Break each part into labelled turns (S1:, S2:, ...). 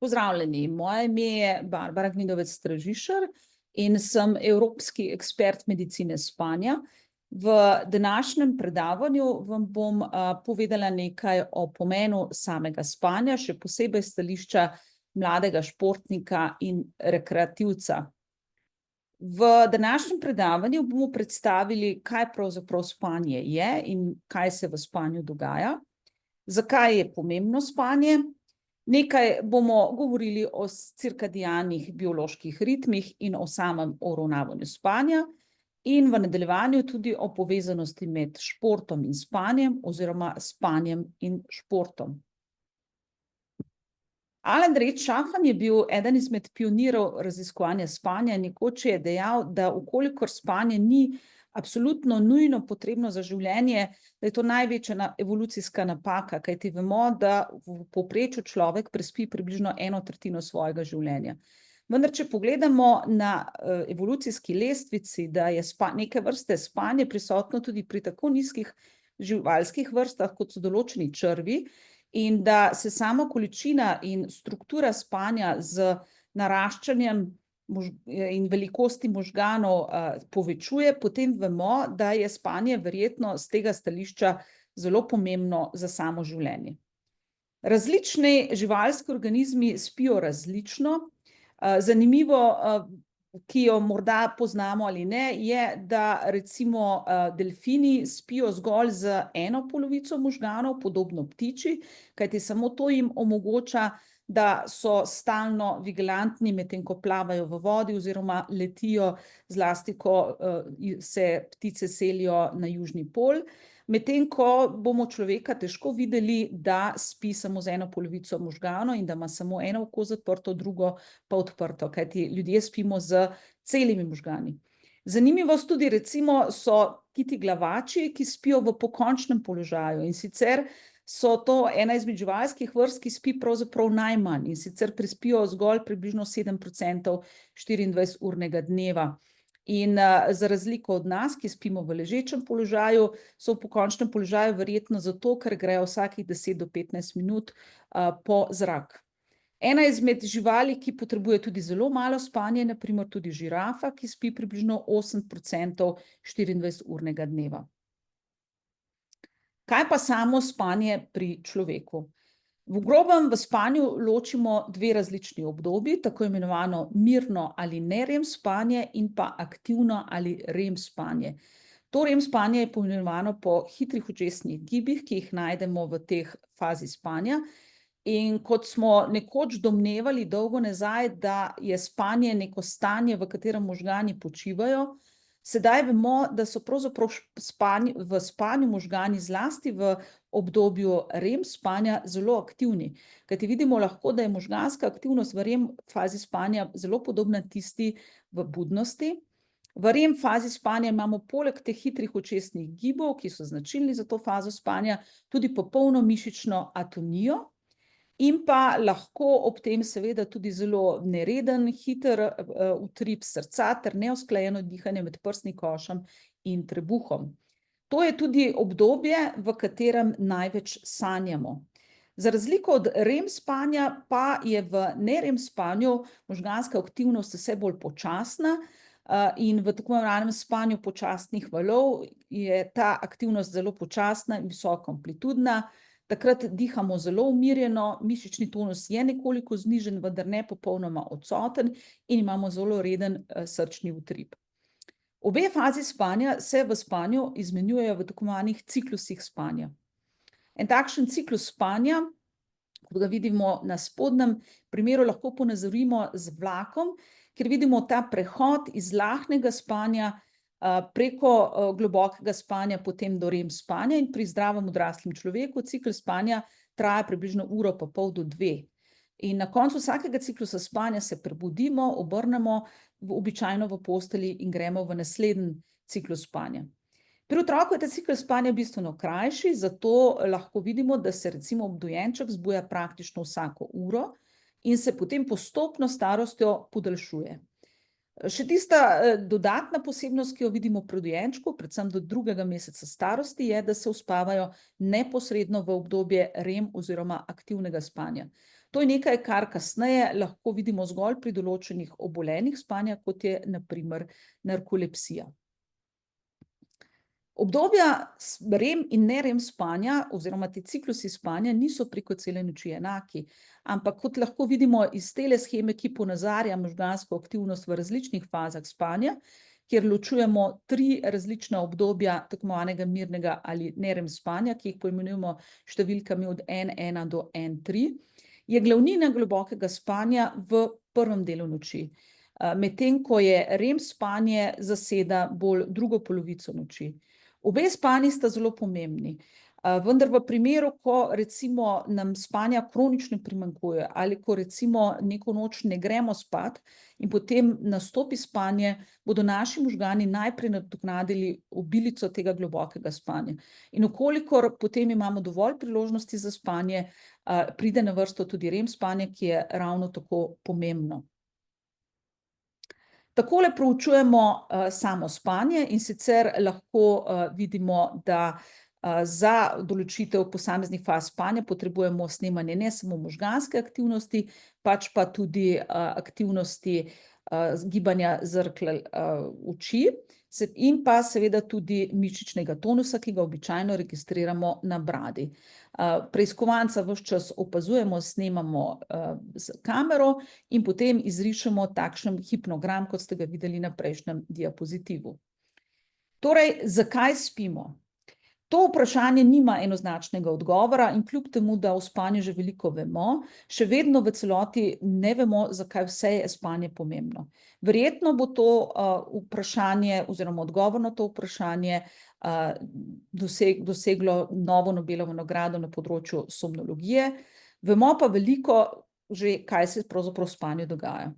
S1: Pozdravljeni, moje ime je Barbara Gnidovec-Stražišar in sem evropski ekspert medicine spanja. V današnjem predavanju vam bom povedala nekaj o pomenu samega spanja, še posebej stališča mladega športnika in rekreativca. V današnjem predavanju bomo predstavili, kaj pravzaprav spanje je in kaj se v spanju dogaja, zakaj je pomembno spanje. Nekaj bomo govorili o cirkadianih bioloških ritmih in o samem uravnavanju spanja in v nadaljevanju tudi o povezanosti med športom in spanjem oziroma spanjem in športom. Alan Reid-Schaffan je bil eden izmed pionirov raziskovanja spanja. Nekoč je dejal, da ukolikor spanje ni absolutno nujno potrebno za življenje, da je to največja evolucijska napaka, kajti vemo, da v povprečju človek prespi približno 1/3 svojega življenja. Vendar, če pogledamo na evolucijski lestvici, da je neke vrste spanje prisotno tudi pri tako nizkih živalskih vrstah, kot so določeni črvi, in da se sama količina in struktura spanja z naraščanjem in velikosti možganov povečuje, potem vemo, da je spanje verjetno z tega stališča zelo pomembno za samo življenje. Različni živalski organizmi spijo različno. Zanimivo, ki jo morda poznamo ali ne, je, da recimo delfini spijo zgolj z eno polovico možganov, podobno ptiči, kajti samo to jim omogoča, da so stalno vigilantni, medtem ko plavajo v vodi oziroma letijo, zlasti ko se ptice selijo na južni pol, medtem ko bomo človeka težko videli, da spi samo z eno polovico možganov in da ima samo eno oko zaprto, drugo pa odprto, kajti ljudje spimo z celimi možgani. Zanimivost tudi recimo so kiti glavači, ki spijo v pokončnem položaju, in sicer so to ena izmed živalskih vrst, ki spi pravzaprav najmanj, in sicer prespijo zgolj približno 7% 24-urnega dneva. In za razliko od nas, ki spimo v ležečem položaju, so v pokončnem položaju verjetno zato, ker grejo vsakih 10 do 15 minut po zrak. Ena izmed živali, ki potrebuje tudi zelo malo spanja, je na primer tudi žirafa, ki spi približno 8% 24-urnega dneva. Kaj pa samo spanje pri človeku? V grobem v spanju ločimo dve različni obdobji, tako imenovano mirno ali ne-REM spanje in pa aktivno ali REM spanje. To REM spanje je poimenovano po hitrih očesnih gibih, ki jih najdemo v teh fazi spanja. In kot smo nekoč domnevali dolgo nazaj, da je spanje neko stanje, v katerem možgani počivajo, sedaj vemo, da so pravzaprav v spanju možgani, zlasti v obdobju REM spanja, zelo aktivni. Kajti vidimo lahko, da je možganska aktivnost v REM fazi spanja zelo podobna tisti v budnosti. V REM fazi spanja imamo poleg teh hitrih očesnih gibov, ki so značilni za to fazo spanja, tudi popolno mišično atonijo. In pa lahko ob tem seveda tudi zelo nereden, hiter utrip srca ter neusklajeno dihanje med prsnim košem in trebuhom. To je tudi obdobje, v katerem največ sanjamo. Za razliko od REM spanja pa je v ne-REM spanju možganska aktivnost vse bolj počasna in v tako imenovanem spanju počasnih valov je ta aktivnost zelo počasna in visoko amplitudna. Takrat dihamo zelo umirjeno, mišični tonus je nekoliko znižen, vendar ne popolnoma odsoten, in imamo zelo reden srčni utrip. Obe fazi spanja se v spanju izmenjujejo v tako imenovanih ciklusih spanja. En takšen ciklus spanja, kot ga vidimo na spodnjem primeru, lahko ponazorimo z vlakom, kjer vidimo ta prehod iz lahnega spanja preko globokega spanja, potem do REM spanja, in pri zdravem odraslem človeku cikel spanja traja približno 1,5 do 2. In na koncu vsakega ciklusa spanja se prebudimo, obrnemo običajno v postelji in gremo v naslednji ciklus spanja. Pri otroku je ta cikel spanja bistveno krajši, zato lahko vidimo, da se recimo dojenček zbuja praktično vsako uro in se potem postopno s starostjo podaljšuje. Še tista dodatna posebnost, ki jo vidimo pri dojenčku, predvsem do 2. meseca starosti, je, da se uspavajo neposredno v obdobje REM oziroma aktivnega spanja. To je nekaj, kar kasneje lahko vidimo zgolj pri določenih obolenjih spanja, kot je na primer narkolepsija. Obdobja REM in ne-REM spanja oziroma ti ciklusi spanja niso preko cele noči enaki, ampak kot lahko vidimo iz tele sheme, ki ponazarja možgansko aktivnost v različnih fazah spanja, kjer ločujemo 3 različna obdobja tako imenovanega mirnega ali ne-REM spanja, ki jih poimenujemo številkami od N1 do N3, je glavnina globokega spanja v prvem delu noči, medtem ko je REM spanje zaseda bolj drugo polovico noči. Obe spanji sta zelo pomembni, vendar v primeru, ko recimo nam spanja kronično primanjkuje ali ko recimo neko noč ne gremo spat in potem nastopi spanje, bodo naši možgani najprej nadoknadili obilico tega globokega spanja. In v kolikor potem imamo dovolj priložnosti za spanje, pride na vrsto tudi REM spanje, ki je ravno tako pomembno. Takole proučujemo samo spanje, in sicer lahko vidimo, da za določitev posameznih faz spanja potrebujemo snemanje ne samo možganske aktivnosti, pač pa tudi aktivnosti gibanja zrkal oči in pa seveda tudi mišičnega tonusa, ki ga običajno registriramo na bradi. Preiskovanca ves čas opazujemo, snemamo s kamero in potem izrišemo takšen hipnogram, kot ste ga videli na prejšnjem diapozitivu. Torej, zakaj spimo? To vprašanje nima enoznačnega odgovora in kljub temu, da o spanju že veliko vemo, še vedno v celoti ne vemo, zakaj vse je spanje pomembno. Verjetno bo to vprašanje oziroma odgovor na to vprašanje doseglo novo Nobelovo nagrado na področju somnologije, vemo pa veliko že, kaj se pravzaprav v spanju dogaja.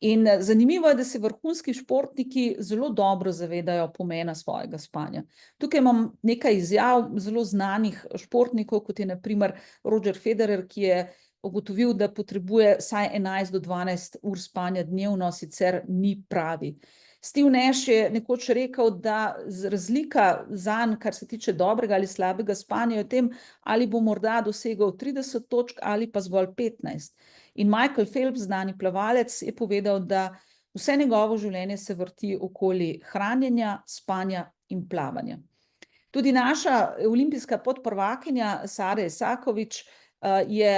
S1: In zanimivo je, da se vrhunski športniki zelo dobro zavedajo pomena svojega spanja. Tukaj imam nekaj izjav zelo znanih športnikov, kot je na primer Roger Federer, ki je ugotovil, da potrebuje vsaj 11 do 12 ur spanja dnevno, sicer ni pravi. Steve Nash je nekoč rekel, da razlika zanj, kar se tiče dobrega ali slabega spanja, je v tem, ali bo morda dosegel 30 točk ali pa zgolj 15. In Michael Phelps, znani plavalec, je povedal, da vse njegovo življenje se vrti okoli hranjenja, spanja in plavanja. Tudi naša olimpijska podprvakinja Sara Isakovič je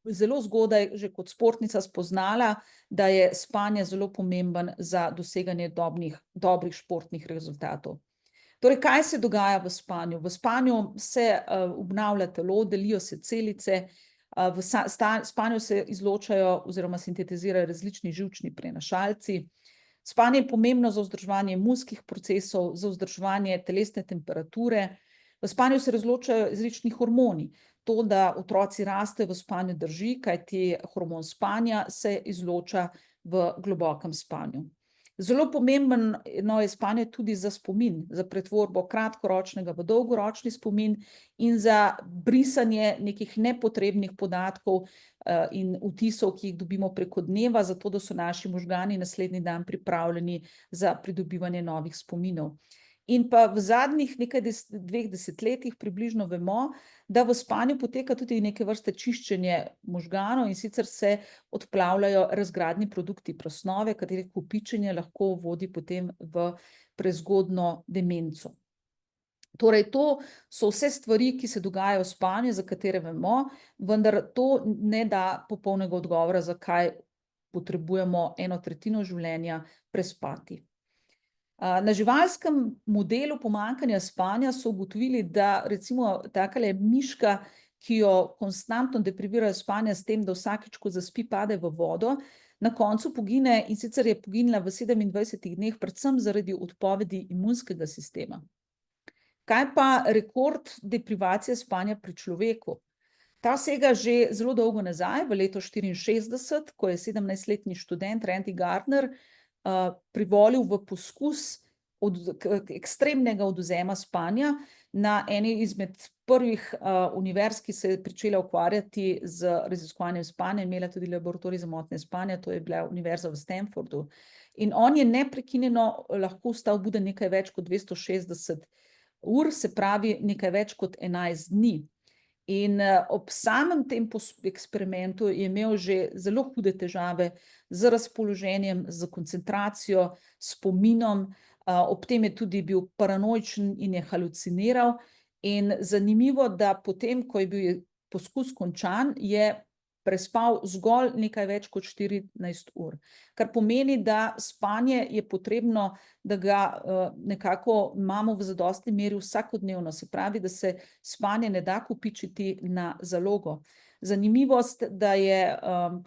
S1: zelo zgodaj že kot športnica spoznala, da je spanje zelo pomemben za doseganje dobrih športnih rezultatov. Torej, kaj se dogaja v spanju? V spanju se obnavlja telo, delijo se celice, v spanju se izločajo oziroma sintetizirajo različni živčni prenašalci. Spanje je pomembno za vzdrževanje imunskih procesov, za vzdrževanje telesne temperature. V spanju se razločajo različni hormoni. To, da otroci rastejo v spanju, drži, kajti hormon spanja se izloča v globokem spanju. Zelo pomembno je spanje tudi za spomin, za pretvorbo kratkoročnega v dolgoročni spomin in za brisanje nekih nepotrebnih podatkov in vtisov, ki jih dobimo preko dneva, zato da so naši možgani naslednji dan pripravljeni za pridobivanje novih spominov. In pa v zadnjih nekaj 2 desetletjih približno vemo, da v spanju poteka tudi neke vrste čiščenje možganov, in sicer se odplavljajo razgradni produkti presnove, katerih kopičenje lahko vodi potem v prezgodnjo demenco. Torej, to so vse stvari, ki se dogajajo v spanju, za katere vemo, vendar to ne da popolnega odgovora, zakaj potrebujemo 1/3 življenja prespati. Na živalskem modelu pomanjkanja spanja so ugotovili, da recimo takale miška, ki jo konstantno deprivirajo spanja s tem, da vsakič, ko zaspi, pade v vodo, na koncu pogine, in sicer je poginila v 27 dneh, predvsem zaradi odpovedi imunskega sistema. Kaj pa rekord deprivacije spanja pri človeku? Ta sega že zelo dolgo nazaj, v leto 1964, ko je 17-letni študent Randy Gardner privolil v poskus ekstremnega odvzema spanja na eni izmed prvih univerz, ki se je pričela ukvarjati z raziskovanjem spanja, imela tudi laboratorij za motnje spanja, to je bila univerza v Stanfordu. In on je neprekinjeno lahko ostal buden nekaj več kot 260 ur, se pravi nekaj več kot 11 dni. In ob samem tem eksperimentu je imel že zelo hude težave z razpoloženjem, z koncentracijo, spominom, ob tem je tudi bil paranoičen in je haluciniral. In zanimivo, da potem, ko je bil poskus končan, je prespal zgolj nekaj več kot 14 ur. Kar pomeni, da spanje je potrebno, da ga nekako imamo v zadostni meri vsakodnevno. Se pravi, da se spanje ne da kopičiti na zalogo. Zanimivost, da je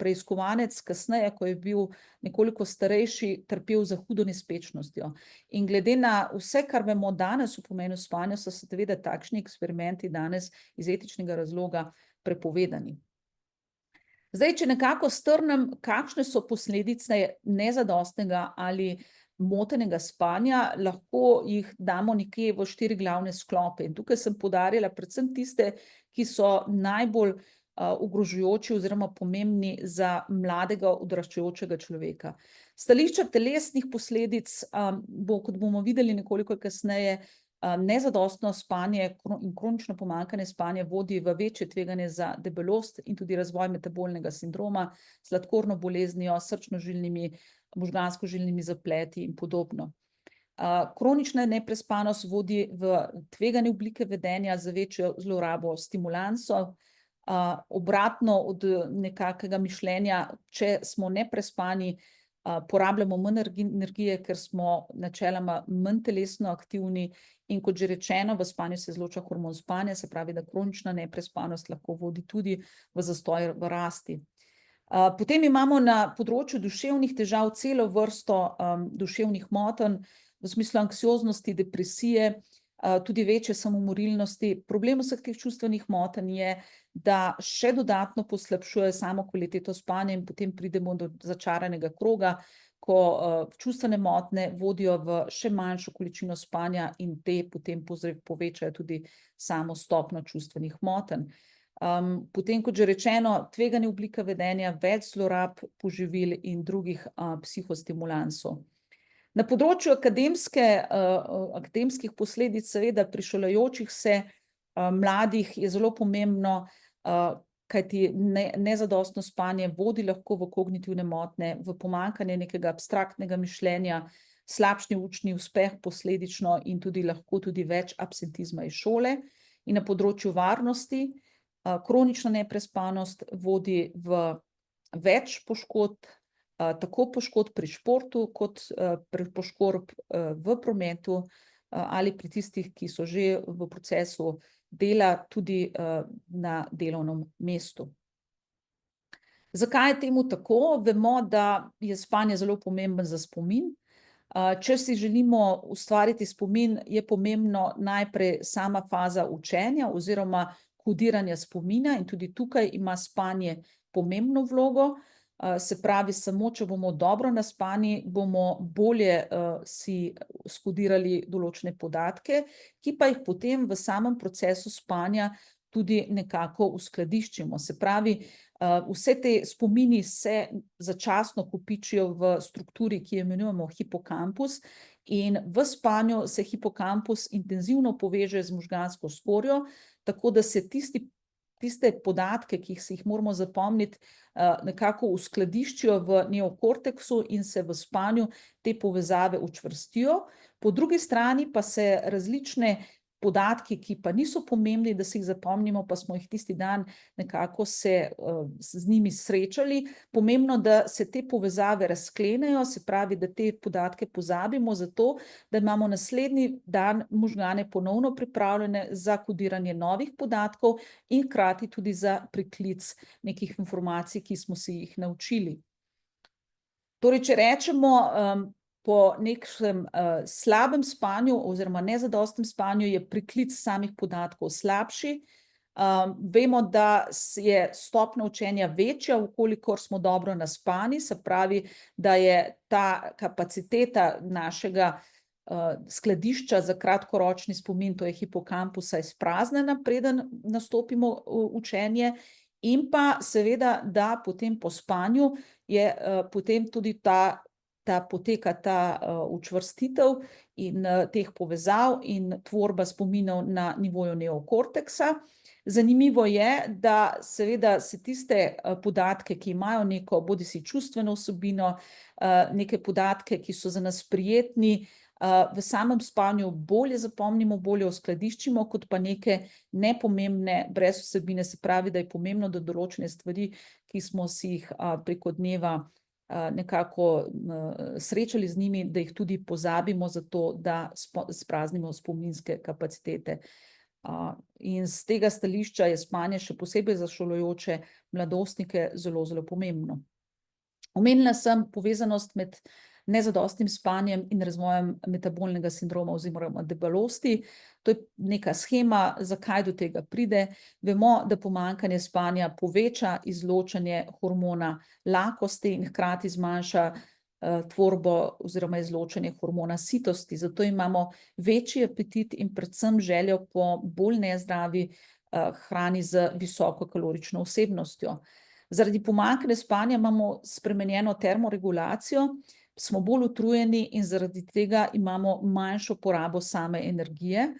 S1: preiskovanec kasneje, ko je bil nekoliko starejši, trpel za hudo nespečnostjo. In glede na vse, kar vemo danes o pomenu spanja, so seveda takšni eksperimenti danes iz etičnega razloga prepovedani. Zdaj, če nekako strnem, kakšne so posledice nezadostnega ali motenega spanja, lahko jih damo nekje v 4 glavne sklope. In tukaj sem poudarila predvsem tiste, ki so najbolj ogrožujoči oziroma pomembni za mladega odraščajočega človeka. Stališča telesnih posledic bo, kot bomo videli nekoliko kasneje, nezadostno spanje in kronično pomanjkanje spanja vodi v večje tveganje za debelost in tudi razvoj metabolnega sindroma, sladkorno boleznijo, srčno-žilnimi, možgansko-žilnimi zapleti in podobno. Kronična neprespanost vodi v tvegane oblike vedenja za večjo zlorabo stimulansov. Obratno od nekakega mišljenja, če smo neprespani, porabljamo manj energije, ker smo načeloma manj telesno aktivni, in kot že rečeno, v spanju se izloča hormon spanja, se pravi, da kronična neprespanost lahko vodi tudi v zastoj v rasti. Potem imamo na področju duševnih težav celo vrsto duševnih motenj, v smislu anksioznosti, depresije, tudi večje samomorilnosti. Problem vseh teh čustvenih motenj je, da še dodatno poslabšuje samo kvaliteto spanja in potem pridemo do začaranega kroga, ko čustvene motnje vodijo v še manjšo količino spanja in te potem povečajo tudi samo stopnjo čustvenih motenj. Potem, kot že rečeno, tvegane oblike vedenja, več zlorab poživil in drugih psihostimulansov. Na področju akademskih posledic, seveda pri šolajočih se mladih je zelo pomembno, kajti nezadostno spanje vodi lahko v kognitivne motnje, v pomanjkanje nekega abstraktnega mišljenja, slabši učni uspeh posledično in tudi lahko tudi več absentizma iz šole. In na področju varnosti, kronična neprespanost vodi v več poškodb, tako poškodb pri športu, kot pri poškodb v prometu ali pri tistih, ki so že v procesu dela tudi na delovnem mestu. Zakaj je temu tako? Vemo, da je spanje zelo pomemben za spomin. Če si želimo ustvariti spomin, je pomembno najprej sama faza učenja oziroma kodiranja spomina in tudi tukaj ima spanje pomembno vlogo. Se pravi, samo če bomo dobro naspani, bomo bolje si skodirali določene podatke, ki pa jih potem v samem procesu spanja tudi nekako uskladiščimo. Se pravi, vse te spomini se začasno kopičijo v strukturi, ki jo imenujemo hipokampus, in v spanju se hipokampus intenzivno poveže z možgansko skorjo, tako da se tiste podatke, ki si jih moramo zapomniti, nekako uskladiščijo v neokorteksu in se v spanju te povezave učvrstijo. Po drugi strani pa se različne podatki, ki pa niso pomembni, da si jih zapomnimo, pa smo jih tisti dan nekako se z njimi srečali, pomembno, da se te povezave razklenejo, se pravi, da te podatke pozabimo, zato da imamo naslednji dan možgane ponovno pripravljene za kodiranje novih podatkov in hkrati tudi za priklic nekih informacij, ki smo si jih naučili. Torej, če rečemo, po nekem slabem spanju oziroma nezadostnem spanju je priklic samih podatkov slabši. Vemo, da je stopnja učenja večja, vkolikor smo dobro naspani, se pravi, da je ta kapaciteta našega skladišča za kratkoročni spomin, to je hipokampusa, izpraznjena, preden nastopimo učenje, in pa seveda, da potem po spanju je potem tudi ta poteka ta učvrstitev in teh povezav in tvorba spominov na nivoju neokorteksa. Zanimivo je, da seveda se tiste podatke, ki imajo neko bodisi čustveno vsebino, neke podatke, ki so za nas prijetni, v samem spanju bolje zapomnimo, bolje uskladiščimo, kot pa neke nepomembne, brez vsebine. Se pravi, da je pomembno, da določene stvari, ki smo si jih preko dneva nekako srečali z njimi, da jih tudi pozabimo, zato da spraznimo spominske kapacitete. In z tega stališča je spanje še posebej za šolajoče mladostnike zelo, zelo pomembno. Omenila sem povezanost med nezadostnim spanjem in razvojem metabolnega sindroma oziroma debelosti. To je neka shema, zakaj do tega pride. Vemo, da pomanjkanje spanja poveča izločanje hormona lakosti in hkrati zmanjša tvorbo oziroma izločanje hormona sitosti. Zato imamo večji apetit in predvsem željo po bolj nezdravi hrani z visoko kalorično vsebnostjo. Zaradi pomanjkanja spanja imamo spremenjeno termoregulacijo, smo bolj utrujeni in zaradi tega imamo manjšo porabo same energije.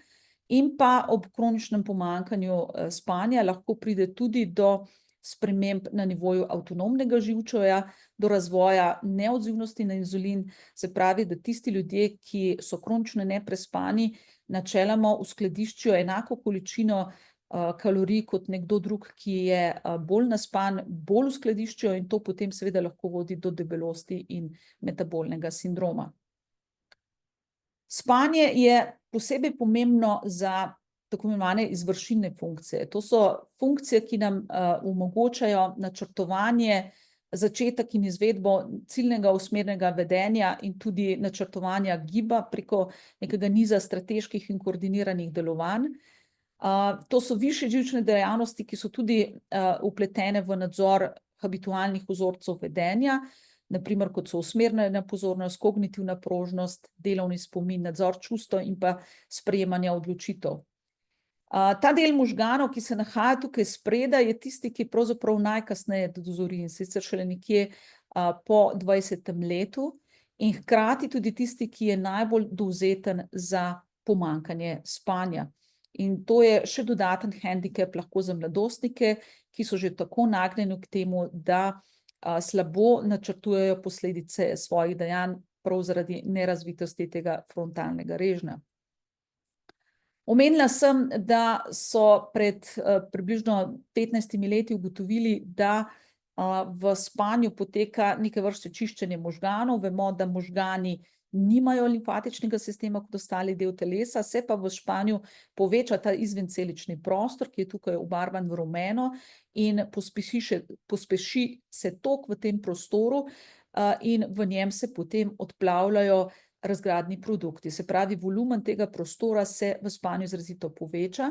S1: In pa ob kroničnem pomanjkanju spanja lahko pride tudi do sprememb na nivoju avtonomnega živčevja, do razvoja neodzivnosti na inzulin. Se pravi, da tisti ljudje, ki so kronično neprespani, načeloma uskladiščijo enako količino kalorij kot nekdo drug, ki je bolj naspan, bolj uskladiščijo, in to potem seveda lahko vodi do debelosti in metabolnega sindroma. Spanje je posebej pomembno za tako imenovane izvršilne funkcije. To so funkcije, ki nam omogočajo načrtovanje, začetek in izvedbo ciljnega usmernega vedenja in tudi načrtovanja giba preko nekega niza strateških in koordiniranih delovanj. To so višje živčne dejavnosti, ki so tudi vpletene v nadzor habitualnih vzorcev vedenja, na primer kot so usmerjena pozornost, kognitivna prožnost, delovni spomin, nadzor čustev in pa sprejemanja odločitev. Ta del možganov, ki se nahaja tukaj spredaj, je tisti, ki pravzaprav najkasneje dozori, in sicer šele nekje po 20. letu, in hkrati tudi tisti, ki je najbolj dovzeten za pomanjkanje spanja. In to je še dodaten hendikep lahko za mladostnike, ki so že tako nagnjeni k temu, da slabo načrtujejo posledice svojih dejanj prav zaradi nerazvitosti tega frontalnega režnja. Omenila sem, da so pred približno 15 leti ugotovili, da v spanju poteka neke vrste čiščenje možganov. Vemo, da možgani nimajo limfatičnega sistema kot ostali del telesa, se pa v spanju poveča ta izvencelični prostor, ki je tukaj obarvan v rumeno, in pospeši se tok v tem prostoru in v njem se potem odplavljajo razgradni produkti. Se pravi, volumen tega prostora se v spanju izrazito poveča,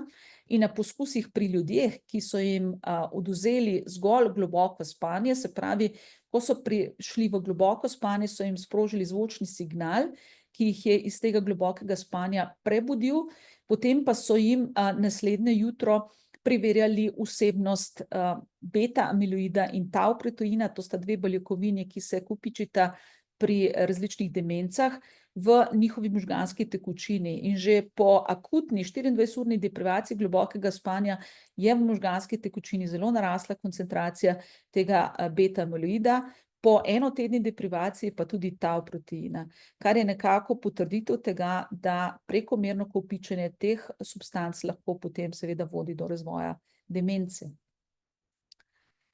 S1: in na poskusih pri ljudeh, ki so jim odvzeli zgolj globoko spanje, se pravi, ko so prišli v globoko spanje, so jim sprožili zvočni signal, ki jih je iz tega globokega spanja prebudil, potem pa so jim naslednje jutro preverjali vsebnost beta-amiloida in tau-proteina, to sta dve beljakovini, ki se kopičita pri različnih demencah v njihovi možganski tekočini. In že po akutni 24-urni deprivaciji globokega spanja je v možganski tekočini zelo narasla koncentracija tega beta-amiloida, po enotedni deprivaciji pa tudi tau-proteina, kar je nekako potrditev tega, da prekomerno kopičenje teh substanc lahko potem seveda vodi do razvoja demence.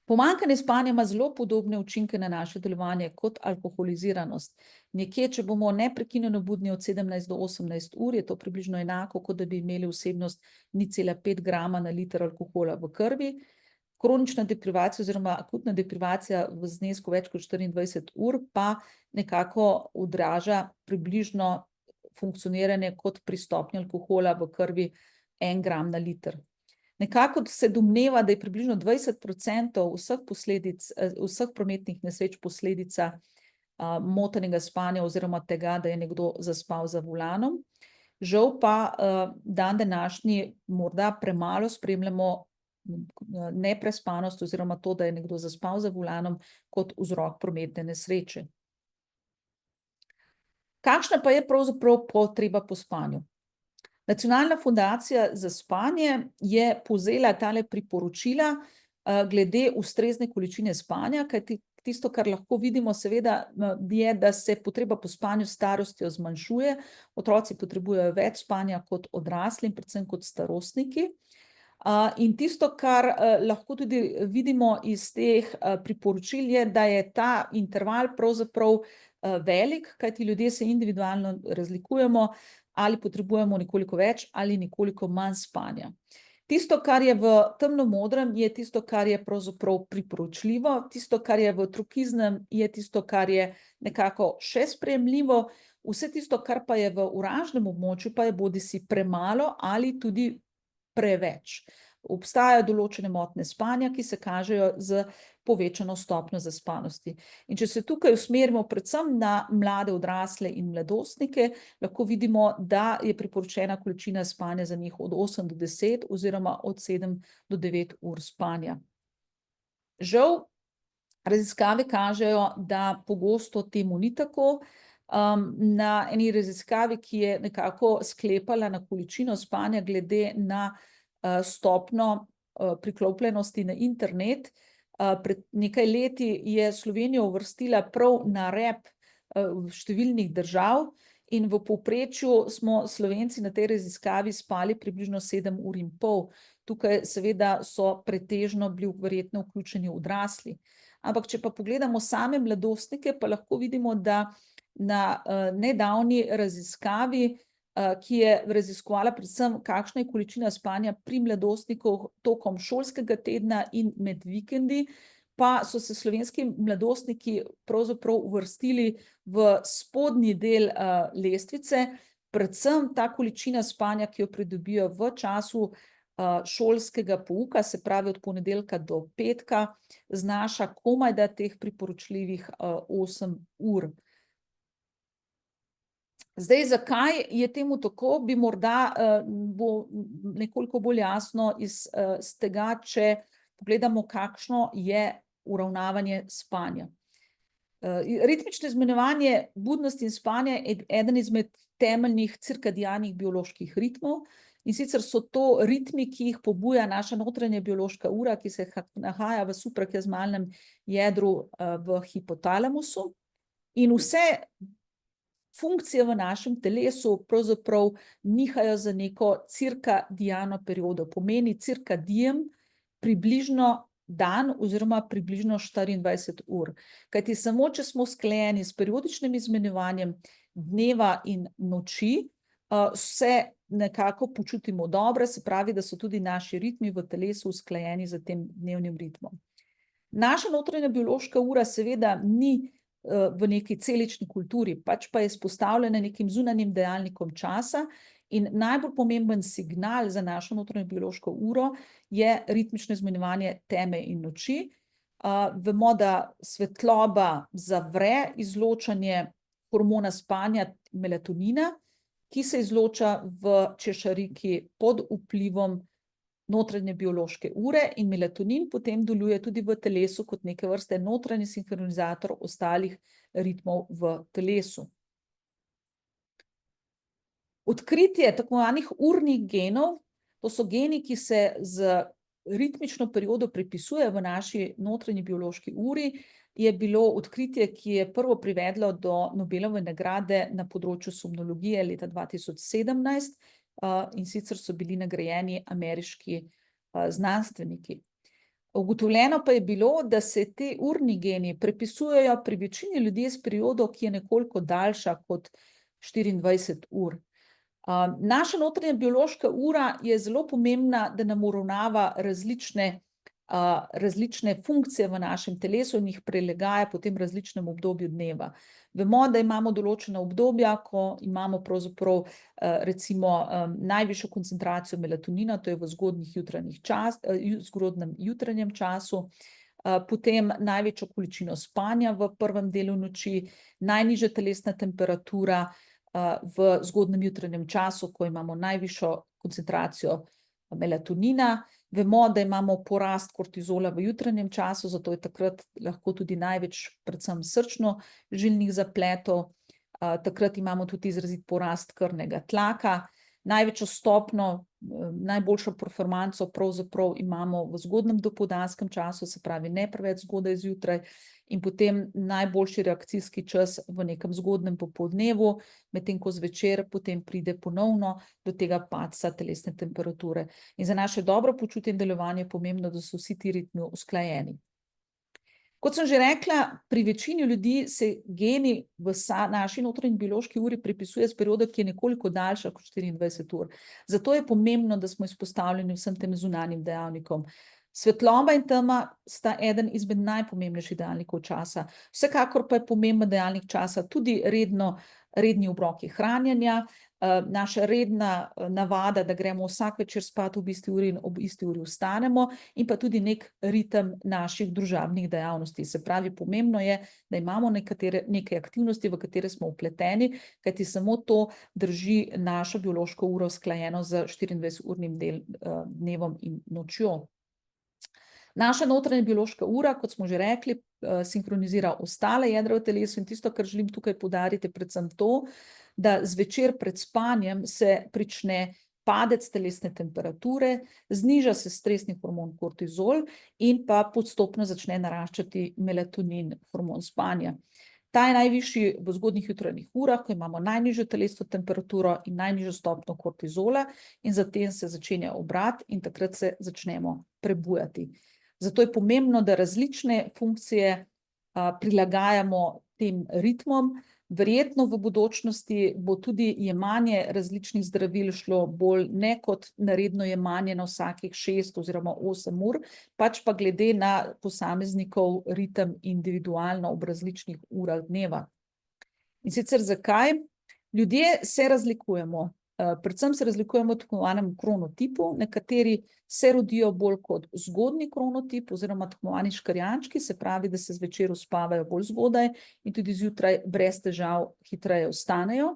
S1: Pomanjkanje spanja ima zelo podobne učinke na naše delovanje kot alkoholiziranost. Nekje, če bomo neprekinjeno budni od 17 do 18 ur, je to približno enako, kot da bi imeli vsebnost 0,5 grama na liter alkohola v krvi. Kronična deprivacija oziroma akutna deprivacija v znesku več kot 24 ur pa nekako odraža približno funkcioniranje kot pri stopnji alkohola v krvi 1 gram na liter. Nekako se domneva, da je približno 20% vseh prometnih nesreč posledica motenega spanja oziroma tega, da je nekdo zaspal za volanom. Žal pa dan današnji morda premalo spremljamo neprespanost oziroma to, da je nekdo zaspal za volanom kot vzrok prometne nesreče. Kakšna pa je pravzaprav potreba po spanju? Nacionalna fundacija za spanje je povzela tale priporočila glede ustrezne količine spanja, kajti tisto, kar lahko vidimo, seveda, je, da se potreba po spanju s starostjo zmanjšuje. Otroci potrebujejo več spanja kot odrasli in predvsem kot starostniki. In tisto, kar lahko tudi vidimo iz teh priporočil, je, da je ta interval pravzaprav velik, kajti ljudje se individualno razlikujemo, ali potrebujemo nekoliko več ali nekoliko manj spanja. Tisto, kar je v temnomodrem, je tisto, kar je pravzaprav priporočljivo, tisto, kar je v turkiznem, je tisto, kar je nekako še sprejemljivo, vse tisto, kar pa je v oranžnem območju, pa je bodisi premalo ali tudi preveč. Obstajajo določene motnje spanja, ki se kažejo z povečano stopnjo zaspanosti. In če se tukaj usmerimo predvsem na mlade odrasle in mladostnike, lahko vidimo, da je priporočena količina spanja za njih od 8 do 10 oziroma od 7 do 9 ur spanja. Žal, raziskave kažejo, da pogosto temu ni tako. Na eni raziskavi, ki je nekako sklepala na količino spanja glede na stopnjo priklopljenosti na internet, pred nekaj leti je Slovenijo uvrstila prav na rep številnih držav in v povprečju smo Slovenci na tej raziskavi spali približno 7 ur in pol. Tukaj seveda so pretežno bili verjetno vključeni odrasli. Ampak če pa pogledamo same mladostnike, pa lahko vidimo, da na nedavni raziskavi, ki je raziskovala predvsem, kakšna je količina spanja pri mladostnikov tokom šolskega tedna in med vikendi, pa so se slovenski mladostniki pravzaprav uvrstili v spodnji del lestvice, predvsem ta količina spanja, ki jo pridobijo v času šolskega pouka, se pravi od ponedeljka do petka, znaša komajda teh priporočljivih 8 ur. Zdaj, zakaj je temu tako, bi morda bo nekoliko bolj jasno iz tega, če pogledamo, kakšno je uravnavanje spanja. Ritmično izmenjevanje budnosti in spanja je eden izmed temeljnih cirkadianih bioloških ritmov, in sicer so to ritmi, ki jih pobuja naša notranja biološka ura, ki se nahaja v suprakiasmalnem jedru v hipotalamusu, in vse funkcije v našem telesu pravzaprav nihajo za neko cirkadiano periodo. Pomeni cirkadijem približno dan oziroma približno 24 ur. Kajti samo, če smo usklajeni s periodičnim izmenjevanjem dneva in noči, se nekako počutimo dobro, se pravi, da so tudi naši ritmi v telesu usklajeni z tem dnevnim ritmom. Naša notranja biološka ura seveda ni v neki celični kulturi, pač pa je izpostavljena nekim zunanjim dejavnikom časa, in najbolj pomemben signal za našo notranjo biološko uro je ritmično izmenjevanje teme in noči. Vemo, da svetloba zavre izločanje hormona spanja melatonina, ki se izloča v češariki pod vplivom notranje biološke ure, in melatonin potem deluje tudi v telesu kot neke vrste notranji sinhronizator ostalih ritmov v telesu. Odkritje tako imenovanih urnih genov, to so geni, ki se z ritmično periodo pripisujejo v naši notranji biološki uri, je bilo odkritje, ki je prvo privedlo do Nobelove nagrade na področju somnologije leta 2017, in sicer so bili nagrajeni ameriški znanstveniki. Ugotovljeno pa je bilo, da se ti urni geni pripisujejo pri večini ljudi s periodo, ki je nekoliko daljša kot 24 ur. Naša notranja biološka ura je zelo pomembna, da nam uravnava različne funkcije v našem telesu in jih prilagaja potem različnemu obdobju dneva. Vemo, da imamo določena obdobja, ko imamo pravzaprav recimo najvišjo koncentracijo melatonina, to je v zgodnjem jutranjem času, potem največjo količino spanja v prvem delu noči, najnižja telesna temperatura v zgodnjem jutranjem času, ko imamo najvišjo koncentracijo melatonina. Vemo, da imamo porast kortizola v jutranjem času, zato je takrat lahko tudi največ predvsem srčno-žilnih zapletov. takrat imamo tudi izrazit porast krvnega tlaka. Največjo stopnjo, najboljšo performanco pravzaprav imamo v zgodnjem dopoldanskem času, se pravi ne preveč zgodaj zjutraj, in potem najboljši reakcijski čas v nekem zgodnjem popoldnevu, medtem ko zvečer potem pride ponovno do tega padca telesne temperature. In za naše dobro počutje in delovanje je pomembno, da so vsi ti ritmi usklajeni. Kot sem že rekla, pri večini ljudi se geni v naši notranji biološki uri pripisuje s periodo, ki je nekoliko daljša kot 24 ur. Zato je pomembno, da smo izpostavljeni vsem tem zunanjim dejavnikom. Svetloba in tema sta eden izmed najpomembnejših dejavnikov časa. Vsekakor pa je pomemben dejavnik časa tudi redni obroki hranjenja, naša redna navada, da gremo vsak večer spat ob isti uri in ob isti uri vstanemo, in pa tudi nek ritem naših družabnih dejavnosti. Se pravi, pomembno je, da imamo neke aktivnosti, v katere smo vpleteni, kajti samo to drži našo biološko uro usklajeno z 24-urnim dnevom in nočjo. Naša notranja biološka ura, kot smo že rekli, sinhronizira ostale jedra v telesu, in tisto, kar želim tukaj poudariti, je predvsem to, da zvečer pred spanjem se prične padec telesne temperature, zniža se stresni hormon kortizol in pa postopno začne naraščati melatonin, hormon spanja. Ta je najvišji v zgodnjih jutranjih urah, ko imamo najnižjo telesno temperaturo in najnižjo stopnjo kortizola, in zatem se začenja obrat in takrat se začnemo prebujati. Zato je pomembno, da različne funkcije prilagajamo tem ritmom. Verjetno v bodočnosti bo tudi jemanje različnih zdravil šlo bolj ne kot naredno jemanje na vsakih 6 oziroma 8 ur, pač pa glede na posameznikov ritem individualno ob različnih urah dneva. In sicer zakaj? Ljudje se razlikujemo. Predvsem se razlikujemo v tako imenovanem kronotipu. Nekateri se rodijo bolj kot zgodnji kronotip oziroma tako imenovani škrjančki, se pravi, da se zvečer uspavajo bolj zgodaj in tudi zjutraj brez težav hitreje vstanejo.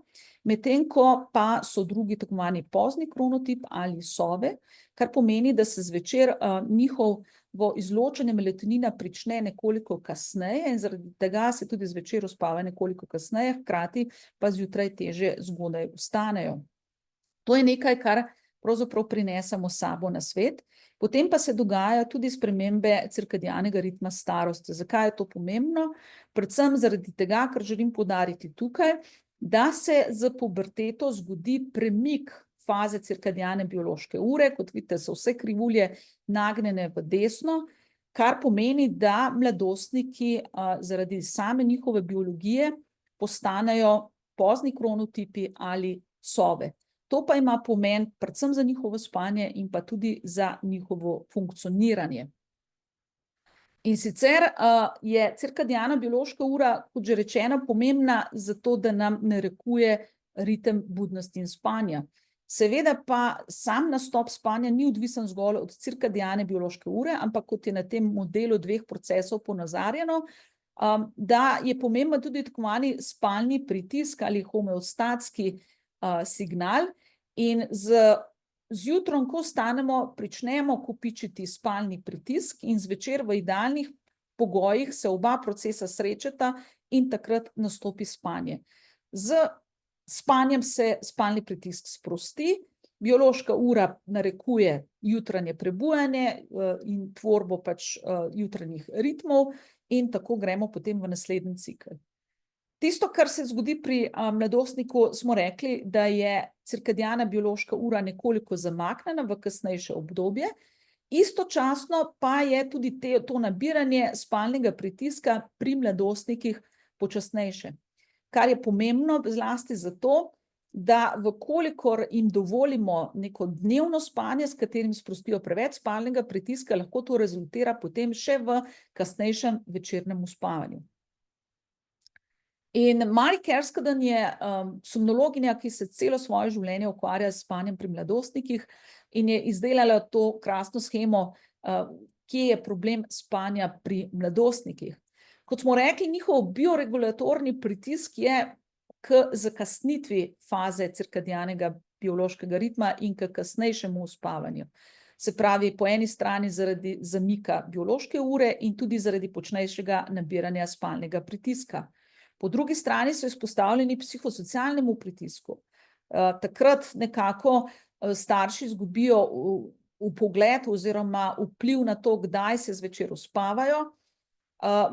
S1: Medtem ko pa so drugi tako imenovani pozni kronotip ali sove, kar pomeni, da se zvečer njihovo izločanje melatonina prične nekoliko kasneje in zaradi tega se tudi zvečer uspavajo nekoliko kasneje, hkrati pa zjutraj težje zgodaj vstanejo. To je nekaj, kar pravzaprav prinesemo s sabo na svet. Potem pa se dogajajo tudi spremembe cirkadianega ritma starosti. Zakaj je to pomembno? Predvsem zaradi tega, kar želim poudariti tukaj, da se z puberteto zgodi premik faze cirkadiane biološke ure. Kot vidite, so vse krivulje nagnjene v desno, kar pomeni, da mladostniki zaradi same njihove biologije postanejo pozni kronotipi ali sove. To pa ima pomen predvsem za njihovo spanje in pa tudi za njihovo funkcioniranje. In sicer je cirkadiana biološka ura, kot že rečeno, pomembna zato, da nam narekuje ritem budnosti in spanja. Seveda pa sam nastop spanja ni odvisen zgolj od cirkadiane biološke ure, ampak kot je na tem modelu 2 procesov ponazarjeno, da je pomemben tudi tako imenovani spalni pritisk ali homeostatski signal, in zjutraj, ko vstanemo, pričnemo kopičiti spalni pritisk in zvečer v idealnih pogojih se oba procesa srečata in takrat nastopi spanje. Z spanjem se spalni pritisk sprosti, biološka ura narekuje jutranje prebujanje in tvorbo pač jutranjih ritmov in tako gremo potem v naslednji cikel. Tisto, kar se zgodi pri mladostniku, smo rekli, da je cirkadiana biološka ura nekoliko zamaknjena v kasnejše obdobje, istočasno pa je tudi to nabiranje spalnega pritiska pri mladostnikih počasnejše. Kar je pomembno zlasti zato, da vkolikor jim dovolimo neko dnevno spanje, s katerim sprostijo preveč spalnega pritiska, lahko to rezultira potem še v kasnejšem večernem uspavanju. In Mari Kerskaden je somnologinja, ki se celo svoje življenje ukvarja s spanjem pri mladostnikih in je izdelala to krasno shemo, kje je problem spanja pri mladostnikih. Kot smo rekli, njihov bioregulatorni pritisk je k zakasnitvi faze cirkadianega biološkega ritma in k kasnejšemu uspavanju. Se pravi, po eni strani zaradi zamika biološke ure in tudi zaradi počnejšega nabiranja spalnega pritiska. Po drugi strani so izpostavljeni psihosocialnemu pritisku. Takrat nekako starši izgubijo vpogled oziroma vpliv na to, kdaj se zvečer uspavajo.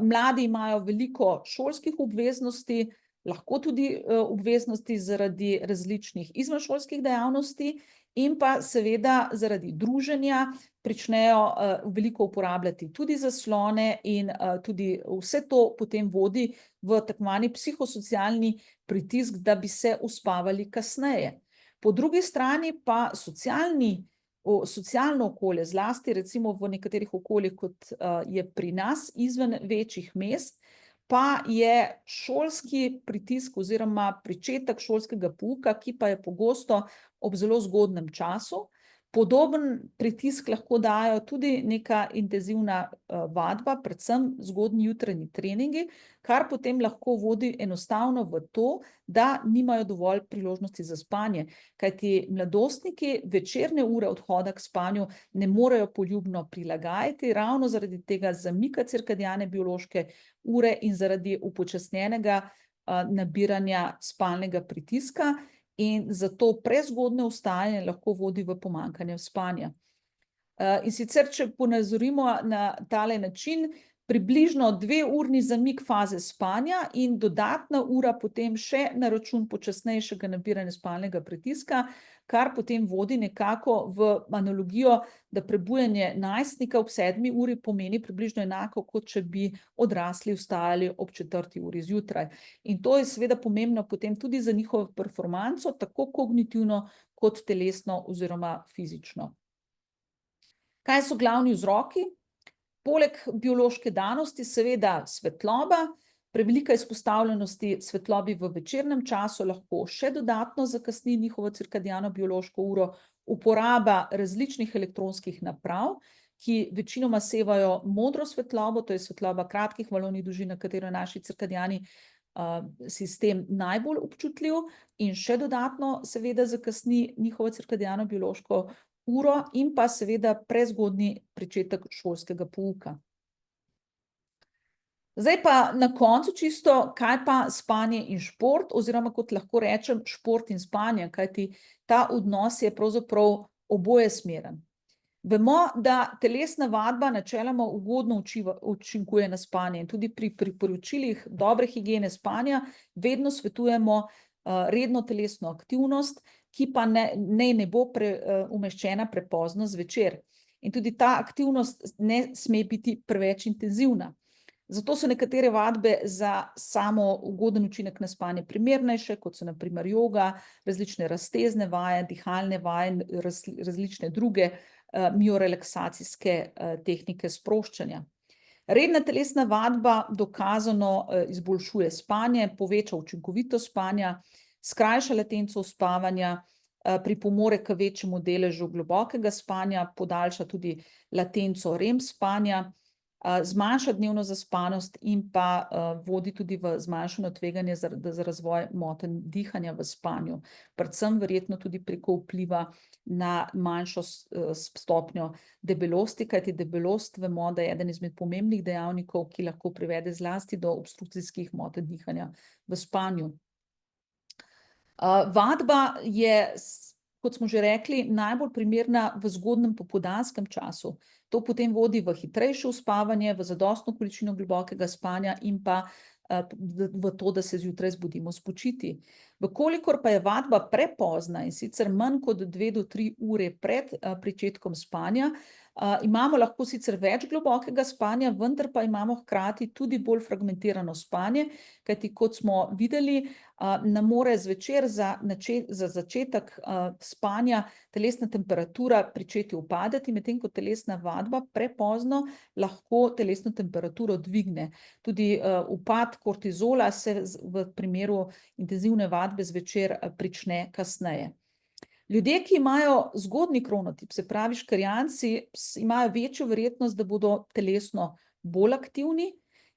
S1: Mladi imajo veliko šolskih obveznosti, lahko tudi obveznosti zaradi različnih izvenšolskih dejavnosti in pa seveda zaradi druženja pričnejo veliko uporabljati tudi zaslone in tudi vse to potem vodi v tako imenovani psihosocialni pritisk, da bi se uspavali kasneje. Po drugi strani pa socialno okolje, zlasti recimo v nekaterih okoljih, kot je pri nas, izven večjih mest, pa je šolski pritisk oziroma pričetek šolskega pouka, ki pa je pogosto ob zelo zgodnjem času. Podoben pritisk lahko dajo tudi neka intenzivna vadba, predvsem zgodnji jutranji treningi, kar potem lahko vodi enostavno v to, da nimajo dovolj priložnosti za spanje, kajti mladostniki večerne ure odhoda k spanju ne morejo poljubno prilagajati, ravno zaradi tega zamika cirkadiane biološke ure in zaradi upočasnjenega nabiranja spalnega pritiska. In zato prezgodnje vstajanje lahko vodi v pomanjkanje spanja. In sicer, če ponazorimo na tale način, približno 2-urni zamik faze spanja in dodatna ura potem še na račun počasnejšega nabiranja spalnega pritiska, kar potem vodi nekako v analogijo, da prebujanje najstnika ob 7 uri pomeni približno enako, kot če bi odrasli vstajali ob 4 uri zjutraj. In to je seveda pomembno potem tudi za njihovo performanco, tako kognitivno kot telesno oziroma fizično. Kaj so glavni vzroki? Poleg biološke danosti seveda svetloba, prevelika izpostavljenosti svetlobi v večernem času lahko še dodatno zakasni njihovo cirkadiano biološko uro, uporaba različnih elektronskih naprav, ki večinoma sevajo modro svetlobo, to je svetloba kratkih valovnih dolžin, na katero je naš cirkadiani sistem najbolj občutljiv in še dodatno seveda zakasni njihovo cirkadiano biološko uro in pa seveda prezgodnji pričetek šolskega pouka. Zdaj pa na koncu čisto, kaj pa spanje in šport, oziroma kot lahko rečem, šport in spanje, kajti ta odnos je pravzaprav obojesmeren. Vemo, da telesna vadba načeloma ugodno učinkuje na spanje in tudi pri priporočilih dobre higiene spanja vedno svetujemo redno telesno aktivnost, ki pa ne bo umeščena prepozno zvečer. In tudi ta aktivnost ne sme biti preveč intenzivna. Zato so nekatere vadbe za samo ugoden učinek na spanje primernejše, kot so na primer joga, različne raztezne vaje, dihalne vaje, različne druge miorelaksacijske tehnike sproščanja. Redna telesna vadba dokazano izboljšuje spanje, poveča učinkovitost spanja, skrajša latenco uspavanja, pripomore k večjemu deležu globokega spanja, podaljša tudi latenco REM spanja, zmanjša dnevno zaspanost in pa vodi tudi v zmanjšano tveganje za razvoj motenj dihanja v spanju. Predvsem verjetno tudi preko vpliva na manjšo stopnjo debelosti, kajti debelost vemo, da je eden izmed pomembnih dejavnikov, ki lahko privede zlasti do obstrukcijskih motenj dihanja v spanju. Vadba je, kot smo že rekli, najbolj primerna v zgodnjem popoldanskem času. To potem vodi v hitrejše uspavanje, v zadostno količino globokega spanja in pa v to, da se zjutraj zbudimo spočiti. Vkolikor pa je vadba prepozna in sicer manj kot 2 do 3 ure pred pričetkom spanja, imamo lahko sicer več globokega spanja, vendar pa imamo hkrati tudi bolj fragmentirano spanje, kajti kot smo videli, nam mora zvečer za začetek spanja telesna temperatura pričeti upadati, medtem ko telesna vadba prepozno lahko telesno temperaturo dvigne. Tudi upad kortizola se v primeru intenzivne vadbe zvečer prične kasneje. Ljudje, ki imajo zgodnji kronotip, se pravi škrjanci, imajo večjo verjetnost, da bodo telesno bolj aktivni.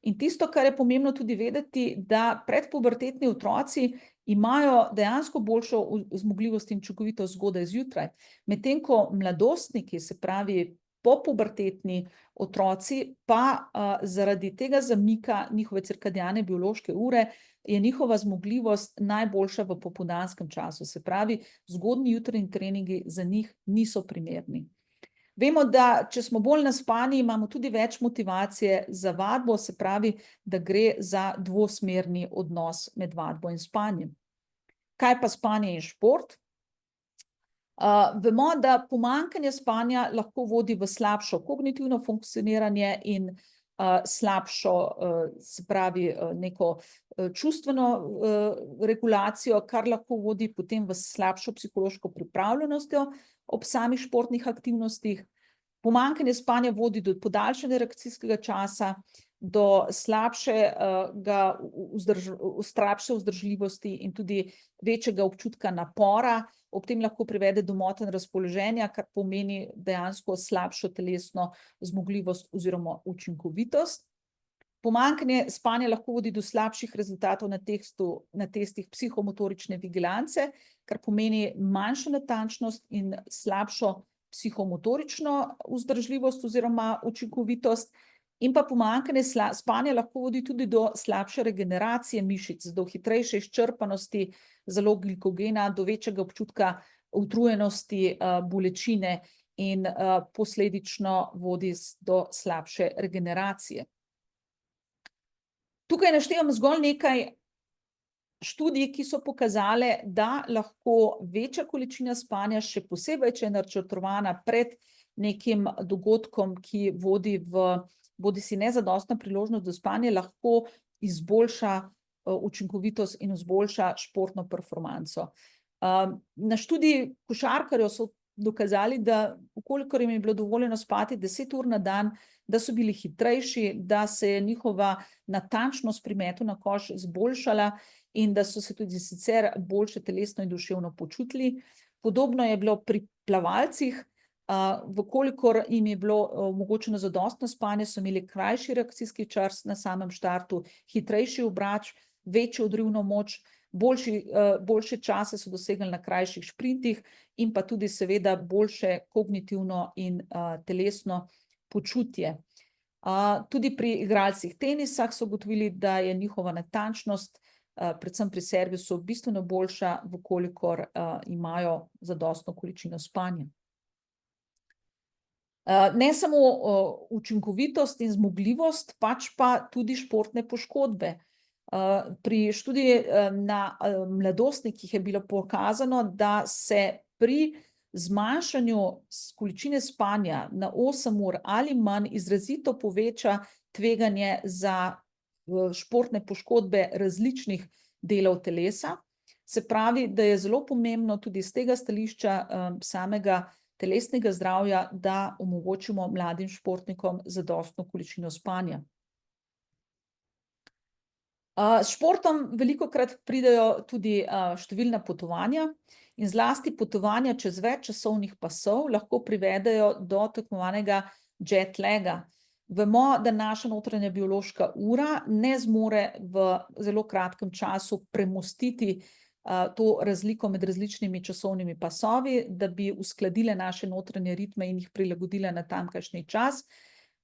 S1: In tisto, kar je pomembno tudi vedeti, da predpubertetni otroci imajo dejansko boljšo zmogljivost in učinkovitost zgodaj zjutraj. Medtem ko mladostniki, se pravi popubertetni otroci pa zaradi tega zamika njihove cirkadiane biološke ure je njihova zmogljivost najboljša v popoldanskem času. Se pravi, zgodnji jutranji treningi za njih niso primerni. Vemo, da če smo bolj naspani, imamo tudi več motivacije za vadbo, se pravi, da gre za dvosmerni odnos med vadbo in spanjem. Kaj pa spanje in šport? Vemo, da pomanjkanje spanja lahko vodi v slabšo kognitivno funkcioniranje in slabšo, se pravi, neko čustveno regulacijo, kar lahko vodi potem v slabšo psihološko pripravljenostjo ob samih športnih aktivnostih. Pomanjkanje spanja vodi do podaljšanja reakcijskega časa, do slabše vzdržljivosti in tudi večjega občutka napora. Ob tem lahko privede do motenj razpoloženja, kar pomeni dejansko slabšo telesno zmogljivost oziroma učinkovitost. Pomanjkanje spanja lahko vodi do slabših rezultatov na testih psihomotorične vigilance, kar pomeni manjšo natančnost in slabšo psihomotorično vzdržljivost oziroma učinkovitost. In pa pomanjkanje spanja lahko vodi tudi do slabše regeneracije mišic, do hitrejše izčrpanosti zalog glikogena, do večjega občutka utrujenosti, bolečine in posledično vodi do slabše regeneracije. Tukaj naštevam zgolj nekaj študij, ki so pokazale, da lahko večja količina spanja, še posebej, če je načrtovana pred nekim dogodkom, ki vodi v bodisi nezadostna priložnost za spanje, lahko izboljša učinkovitost in izboljša športno performanco. Na študiji košarkarjev so dokazali, da kolikor jim je bilo dovoljeno spati 10 ur na dan, da so bili hitrejši, da se je njihova natančnost pri metu na koš izboljšala in da so se tudi sicer boljše telesno in duševno počutili. Podobno je bilo pri plavalcih. Vkolikor jim je bilo omogočeno zadostno spanje, so imeli krajši reakcijski čas na samem štartu, hitrejši obrač, večjo odrivno moč, boljše čase so dosegli na krajših šprintih in pa tudi seveda boljše kognitivno in telesno počutje. Tudi pri igralcih tenisa so ugotovili, da je njihova natančnost, predvsem pri servisu, bistveno boljša, vkolikor imajo zadostno količino spanja. Ne samo učinkovitost in zmogljivost, pač pa tudi športne poškodbe. Pri študiji na mladostnikih je bilo pokazano, da se pri zmanjšanju količine spanja na 8 ur ali manj izrazito poveča tveganje za športne poškodbe različnih delov telesa. Se pravi, da je zelo pomembno tudi z tega stališča samega telesnega zdravja, da omogočimo mladim športnikom zadostno količino spanja. S športom velikokrat pridejo tudi številna potovanja in zlasti potovanja čez več časovnih pasov lahko privedejo do tako imenovanega jet laga. Vemo, da naša notranja biološka ura ne zmore v zelo kratkem času premostiti to razliko med različnimi časovnimi pasovi, da bi uskladile naše notranje ritme in jih prilagodile na tamkajšnji čas.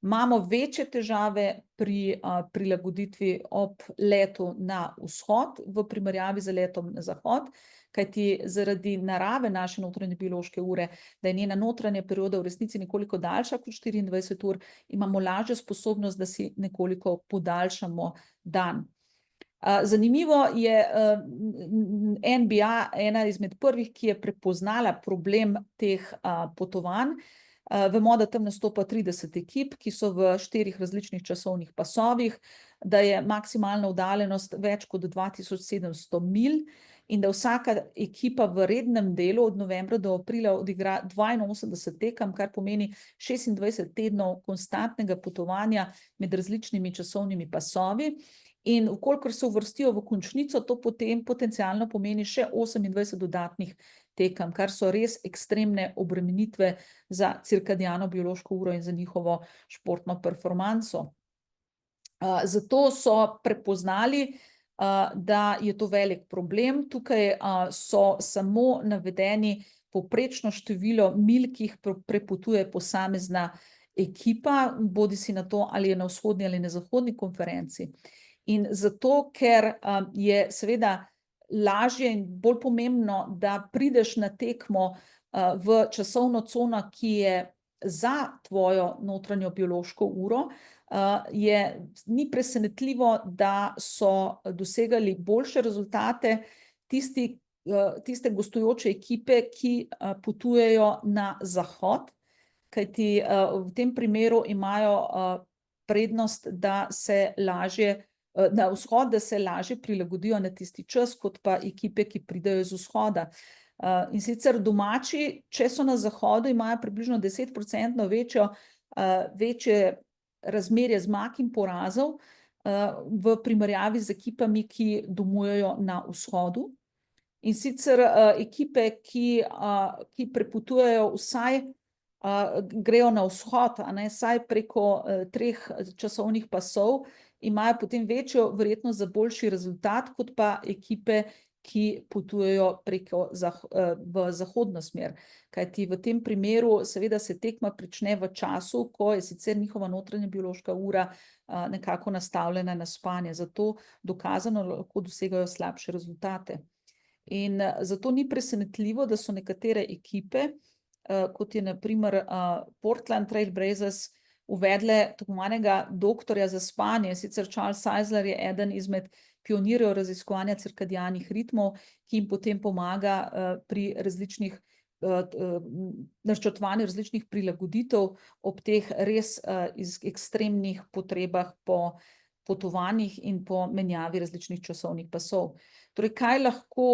S1: Imamo večje težave pri prilagoditvi ob letu na vzhod v primerjavi z letom na zahod, kajti zaradi narave naše notranje biološke ure, da je njena notranja perioda v resnici nekoliko daljša kot 24 ur, imamo lažjo sposobnost, da si nekoliko podaljšamo dan. Zanimivo je NBA, ena izmed prvih, ki je prepoznala problem teh potovanj. Vemo, da tam nastopa 30 ekip, ki so v 4 različnih časovnih pasovih, da je maksimalna oddaljenost več kot 2700 milj in da vsaka ekipa v rednem delu od novembra do aprila odigra 82 tekem, kar pomeni 26 tednov konstantnega potovanja med različnimi časovnimi pasovi. In vkolikor se uvrstijo v končnico, to potem potencialno pomeni še 28 dodatnih tekem, kar so res ekstremne obremenitve za cirkadiano biološko uro in za njihovo športno performanco. Zato so prepoznali, da je to velik problem. Tukaj so samo navedeni povprečno število milj, ki jih prepotuje posamezna ekipa, bodisi na to, ali je na vzhodni ali na zahodni konferenci. In zato, ker je seveda lažje in bolj pomembno, da prideš na tekmo v časovno cono, ki je za tvojo notranjo biološko uro, ni presenetljivo, da so dosegali boljše rezultate tiste gostujoče ekipe, ki potujejo na zahod, kajti v tem primeru imajo prednost, da se lažje na vzhod, da se lažje prilagodijo na tisti čas, kot pa ekipe, ki pridejo iz vzhoda. In sicer domači, če so na zahodu, imajo približno 10% večje razmerje zmag in porazov v primerjavi z ekipami, ki domujejo na vzhodu. In sicer ekipe, ki prepotujejo vsaj grejo na vzhod, saj preko 3 časovnih pasov, imajo potem večjo verjetnost za boljši rezultat, kot pa ekipe, ki potujejo v zahodno smer. Kajti v tem primeru seveda se tekma prične v času, ko je sicer njihova notranja biološka ura nekako nastavljena na spanje, zato dokazano lahko dosegajo slabše rezultate. In zato ni presenetljivo, da so nekatere ekipe, kot je na primer Portland Trail Blazers, uvedle tako imenovanega doktorja za spanje. Sicer Charles Czeisler je eden izmed pionirjev raziskovanja cirkadianih ritmov, ki jim potem pomaga pri načrtovanju različnih prilagoditev ob teh res ekstremnih potrebah po potovanjih in po menjavi različnih časovnih pasov. Torej, kaj lahko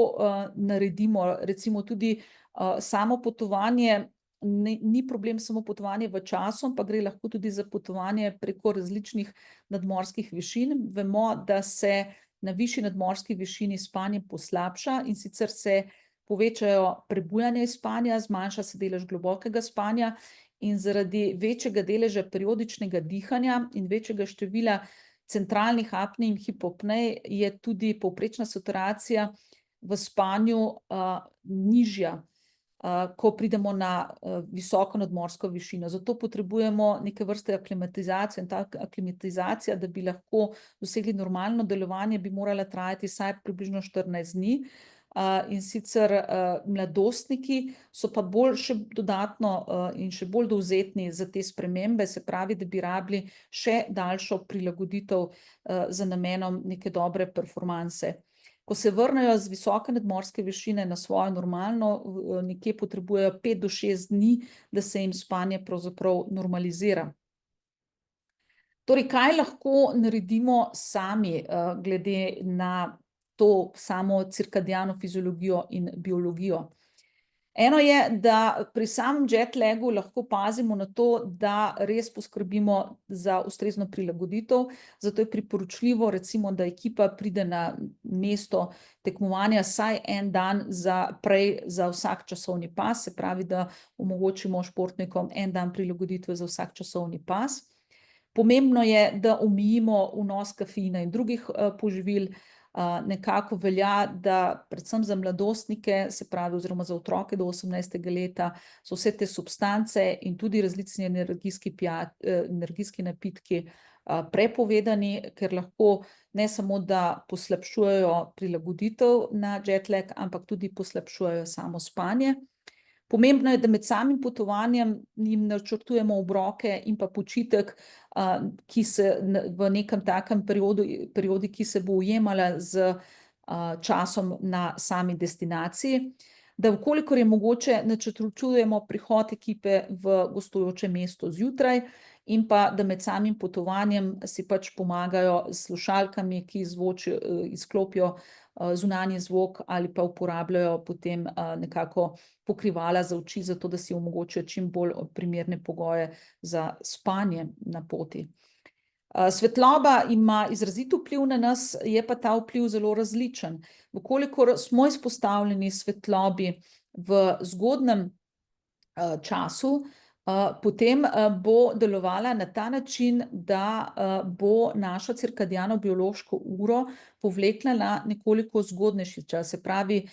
S1: naredimo? Recimo tudi samo potovanje, ni problem samo potovanje v času, pa gre lahko tudi za potovanje preko različnih nadmorskih višin. Vemo, da se na višji nadmorski višini spanje poslabša, in sicer se povečajo prebujanja iz spanja, zmanjša se delež globokega spanja in zaradi večjega deleža periodičnega dihanja in večjega števila centralnih apnej in hipopnej je tudi povprečna saturacija v spanju nižja, ko pridemo na visoko nadmorsko višino. Zato potrebujemo neke vrste aklimatizacijo, in ta aklimatizacija, da bi lahko dosegli normalno delovanje, bi morala trajati vsaj približno 14 dni. In sicer mladostniki so pa bolj še dodatno in še bolj dovzetni za te spremembe, se pravi, da bi rabili še daljšo prilagoditev za namenom neke dobre performanse. Ko se vrnejo z visoke nadmorske višine na svojo normalno, nekje potrebujejo 5 do 6 dni, da se jim spanje pravzaprav normalizira. Torej, kaj lahko naredimo sami glede na to samo cirkadiano fiziologijo in biologijo? Eno je, da pri samem jet lagu lahko pazimo na to, da res poskrbimo za ustrezno prilagoditev, zato je priporočljivo recimo, da ekipa pride na mesto tekmovanja vsaj en dan prej za vsak časovni pas, se pravi, da omogočimo športnikom en dan prilagoditve za vsak časovni pas. Pomembno je, da omejimo vnos kafeina in drugih poživil. Nekako velja, da predvsem za mladostnike, se pravi oziroma za otroke do 18. leta, so vse te substance in tudi različni energijski napitki prepovedani, ker lahko ne samo, da poslabšujejo prilagoditev na jet lag, ampak tudi poslabšujejo samo spanje. Pomembno je, da med samim potovanjem jim načrtujemo obroke in pa počitek, ki se v nekem takem periodi, ki se bo ujemala z časom na sami destinaciji, da v kolikor je mogoče načrtujemo prihod ekipe v gostujoče mesto zjutraj in pa da med samim potovanjem si pač pomagajo s slušalkami, ki izklopijo zunanji zvok ali pa uporabljajo potem nekako pokrivala za oči, zato da si omogočijo čim bolj primerne pogoje za spanje na poti. Svetloba ima izrazit vpliv na nas, je pa ta vpliv zelo različen. V kolikor smo izpostavljeni svetlobi v zgodnjem času, potem bo delovala na ta način, da bo našo cirkadiano biološko uro povlekla na nekoliko zgodnejši čas. Se pravi,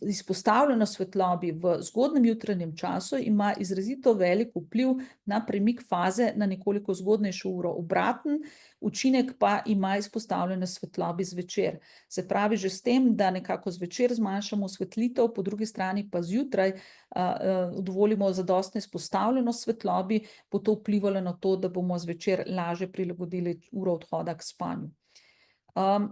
S1: Izpostavljenost svetlobi v zgodnjem jutranjem času ima izrazito velik vpliv na premik faze na nekoliko zgodnejšo uro. Obraten učinek pa ima izpostavljenost svetlobi zvečer. Se pravi, že s tem, da nekako zvečer zmanjšamo osvetlitev, po drugi strani pa zjutraj dovolimo zadostno izpostavljenost svetlobi, bo to vplivalo na to, da bomo zvečer lažje prilagodili uro odhoda k spanju.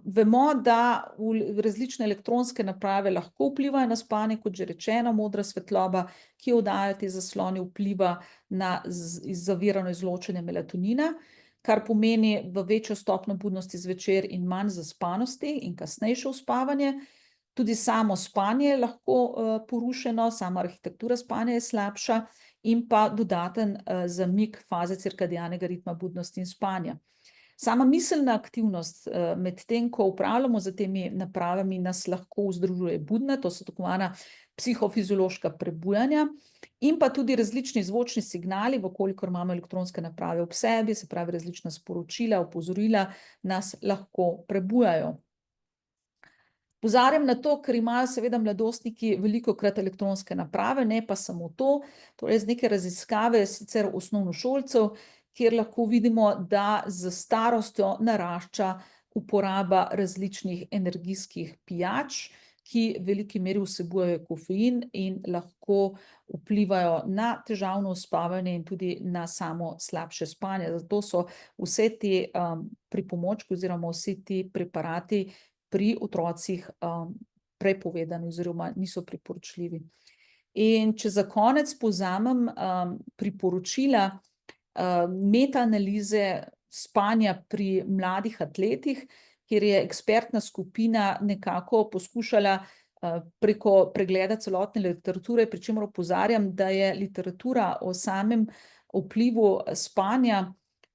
S1: Vemo, da različne elektronske naprave lahko vplivajo na spanje, kot že rečeno, modra svetloba, ki jo oddajajo te zasloni, vpliva na zavirano izločanje melatonina, kar pomeni v večjo stopnjo budnosti zvečer in manj zaspanosti in kasnejše uspavanje. Tudi samo spanje je lahko porušeno, sama arhitektura spanja je slabša in pa dodaten zamik faze cirkadianega ritma budnosti in spanja. Sama miselna aktivnost med tem, ko upravljamo z temi napravami, nas lahko vzdržuje budne, to so tako imenovana psihofiziološka prebujanja, in pa tudi različni zvočni signali, vkolikor imamo elektronske naprave ob sebi, se pravi različna sporočila, opozorila, nas lahko prebujajo. Opozarjam na to, ker imajo seveda mladostniki velikokrat elektronske naprave, ne pa samo to, torej z neke raziskave sicer osnovnošolcev, kjer lahko vidimo, da z starostjo narašča uporaba različnih energijskih pijač, ki v veliki meri vsebujejo kofein in lahko vplivajo na težavno uspavanje in tudi na samo slabše spanje. Zato so vse te pripomočki oziroma vsi ti preparati pri otrocih prepovedani oziroma niso priporočljivi. In če za konec povzamem priporočila metaanalize spanja pri mladih atletih, kjer je ekspertna skupina nekako poskušala preko pregleda celotne literature, pri čemer opozarjam, da je literatura o samem vplivu spanja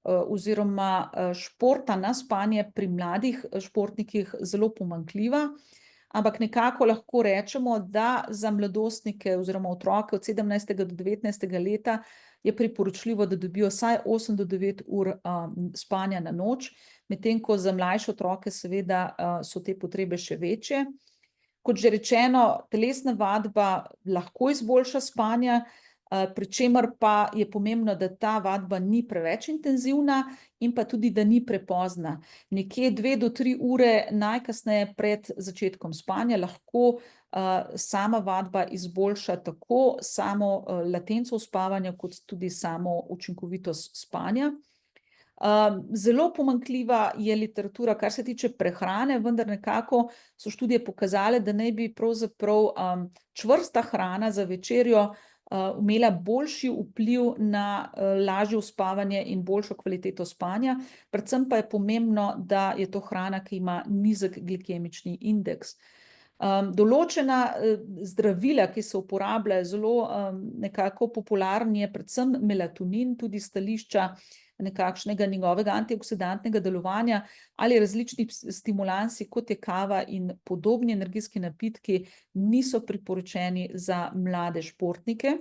S1: oziroma športa na spanje pri mladih športnikih zelo pomanjkljiva, ampak nekako lahko rečemo, da za mladostnike oziroma otroke od 17. do 19. leta je priporočljivo, da dobijo vsaj 8 do 9 ur spanja na noč, medtem ko za mlajše otroke seveda so te potrebe še večje. Kot že rečeno, telesna vadba lahko izboljša spanje, pri čemer pa je pomembno, da ta vadba ni preveč intenzivna in pa tudi, da ni prepozna. Nekje 2 do 3 ure najkasneje pred začetkom spanja lahko sama vadba izboljša tako samo latenco uspavanja, kot tudi samo učinkovitost spanja. Zelo pomanjkljiva je literatura, kar se tiče prehrane, vendar nekako so študije pokazale, da naj bi pravzaprav čvrsta hrana za večerjo imela boljši vpliv na lažje uspavanje in boljšo kvaliteto spanja, predvsem pa je pomembno, da je to hrana, ki ima nizek glikemični indeks. Določena zdravila, ki se uporabljajo zelo nekako popularni, je predvsem melatonin, tudi stališča nekakšnega njegovega antioksidantnega delovanja ali različni stimulansi, kot je kava in podobni energijski napitki, niso priporočeni za mlade športnike.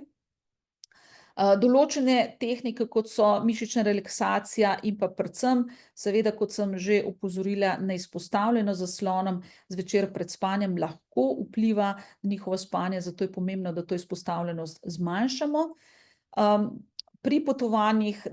S1: Določene tehnike, kot so mišična relaksacija in pa predvsem, seveda, kot sem že opozorila, na izpostavljenost zaslonom zvečer pred spanjem lahko vpliva na njihovo spanje, zato je pomembno, da to izpostavljenost zmanjšamo. Pri potovanjih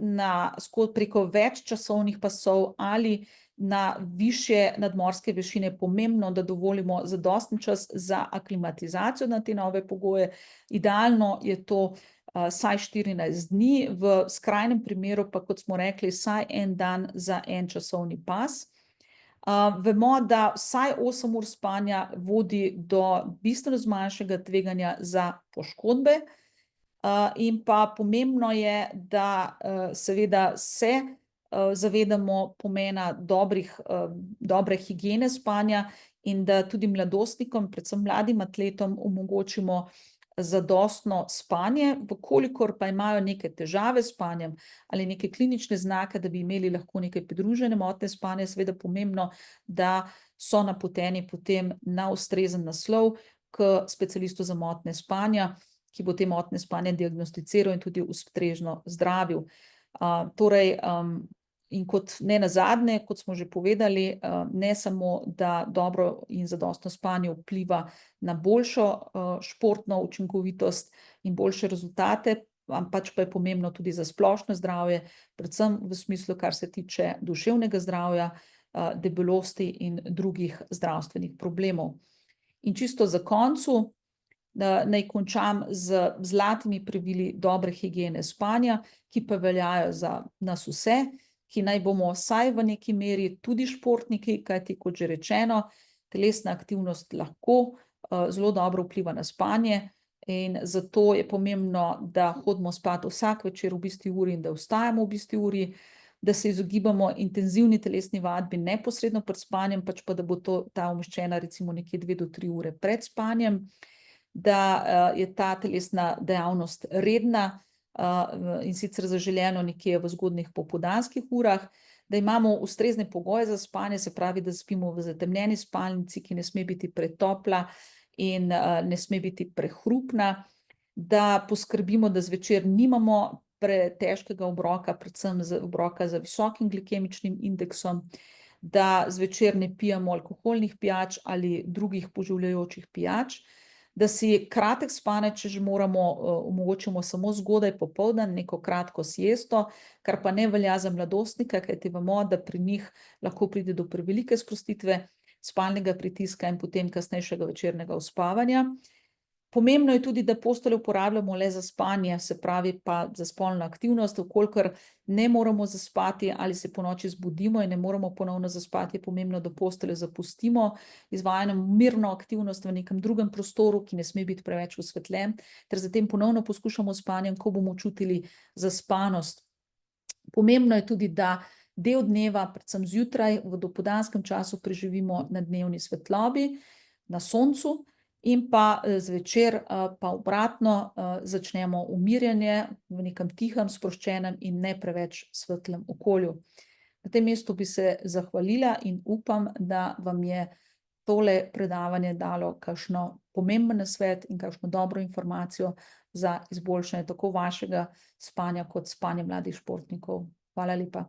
S1: preko več časovnih pasov ali na višje nadmorske višine je pomembno, da dovolimo zadosten čas za aklimatizacijo na te nove pogoje. Idealno je to vsaj 14 dni, v skrajnem primeru pa, kot smo rekli, vsaj en dan za en časovni pas. Vemo, da vsaj 8 ur spanja vodi do bistveno zmanjšega tveganja za poškodbe. In pa pomembno je, da seveda se zavedamo pomena dobre higiene spanja in da tudi mladostnikom, predvsem mladim atletom, omogočimo zadostno spanje, vkolikor pa imajo neke težave s spanjem ali neke klinične znake, da bi imeli lahko neke pridružene motnje spanja, seveda pomembno, da so napoteni potem na ustrezen naslov k specialistu za motnje spanja, ki bo te motnje spanja diagnosticiral in tudi ustrezno zdravil. Torej, In kot ne nazadnje, kot smo že povedali, ne samo, da dobro in zadostno spanje vpliva na boljšo športno učinkovitost in boljše rezultate, pač pa je pomembno tudi za splošno zdravje, predvsem v smislu, kar se tiče duševnega zdravja, debelosti in drugih zdravstvenih problemov. In čisto za koncu, naj končam z zlatimi pravili dobre higiene spanja, ki pa veljajo za nas vse, ki naj bomo vsaj v neki meri tudi športniki, kajti kot že rečeno, telesna aktivnost lahko zelo dobro vpliva na spanje in zato je pomembno, da hodimo spat vsak večer v isti uri in da vstajamo v isti uri, da se izogibamo intenzivni telesni vadbi neposredno pred spanjem, pač pa da bo ta umeščena recimo nekje 2 do 3 ure pred spanjem, da je ta telesna dejavnost redna in sicer zaželeno nekje v zgodnjih popoldanskih urah, da imamo ustrezne pogoje za spanje, se pravi, da spimo v zatemnjeni spalnici, ki ne sme biti pretopla in ne sme biti prehrupna, da poskrbimo, da zvečer nimamo pretežkega obroka, predvsem obroka z visokim glikemičnim indeksom, da zvečer ne pijemo alkoholnih pijač ali drugih poživljajočih pijač, da si kratek spanec, če že moramo, omogočimo samo zgodaj popoldan, neko kratko siesto, kar pa ne velja za mladostnika, kajti vemo, da pri njih lahko pride do prevelike sprostitve spalnega pritiska in potem kasnejšega večernega uspavanja. Pomembno je tudi, da posteljo uporabljamo le za spanje, se pravi pa za spolno aktivnost, v kolikor ne moremo zaspati ali se ponoči zbudimo in ne moremo ponovno zaspati, je pomembno, da posteljo zapustimo, izvajamo mirno aktivnost v nekem drugem prostoru, ki ne sme biti preveč osvetljen, ter zatem ponovno poskušamo s spanjem, ko bomo čutili zaspanost. Pomembno je tudi, da del dneva, predvsem zjutraj, v dopoldanskem času preživimo na dnevni svetlobi, na soncu, in pa zvečer pa obratno začnemo umirjanje v nekem tihem, sproščenem in ne preveč svetlem okolju. Na tem mestu bi se zahvalila in upam, da vam je tole predavanje dalo kakšno pomemben nasvet in kakšno dobro informacijo za izboljšanje tako vašega spanja kot spanja mladih športnikov. Hvala lepa.